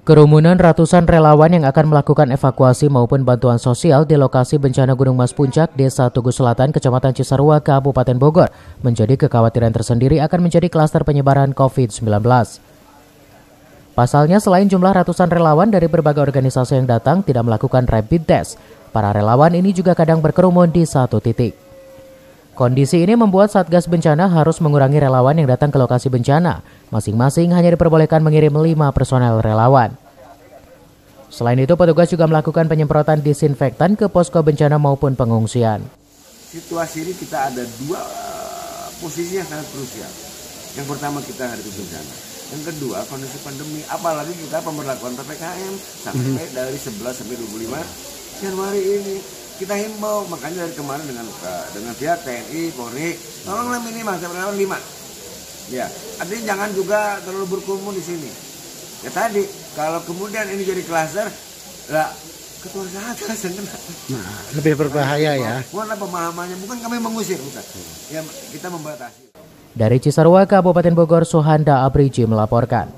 Kerumunan ratusan relawan yang akan melakukan evakuasi maupun bantuan sosial di lokasi bencana Gunung Mas Puncak, Desa Tugu Selatan, Kecamatan Cisarua, Kabupaten Bogor, menjadi kekhawatiran tersendiri akan menjadi klaster penyebaran COVID-19. Pasalnya, selain jumlah ratusan relawan dari berbagai organisasi yang datang tidak melakukan rapid test, para relawan ini juga kadang berkerumun di satu titik. Kondisi ini membuat Satgas Bencana harus mengurangi relawan yang datang ke lokasi bencana. Masing-masing hanya diperbolehkan mengirim 5 personel relawan. Selain itu, petugas juga melakukan penyemprotan disinfektan ke posko bencana maupun pengungsian. Situasi ini kita ada dua posisi yang sangat krusial. Yang pertama, kita hadapi bencana. Yang kedua, kondisi pandemi. Apalagi kita pemberlakuan PPKM sampai dari 11 sampai 25 Januari ini. Kita himbau, makanya dari kemarin dengan pihak TNI, Polri, tolonglah minimal sampai 5. Ya, artinya jangan juga terlalu berkerumun di sini. Ya tadi, kalau kemudian ini jadi klaster, lah ketua kesehatan lebih berbahaya ya. Mana pemahamannya? Bukan kami mengusir, bukan. Ya, kita membatasi. Dari Cisarua, Kabupaten Bogor, Suhanda Abriji melaporkan.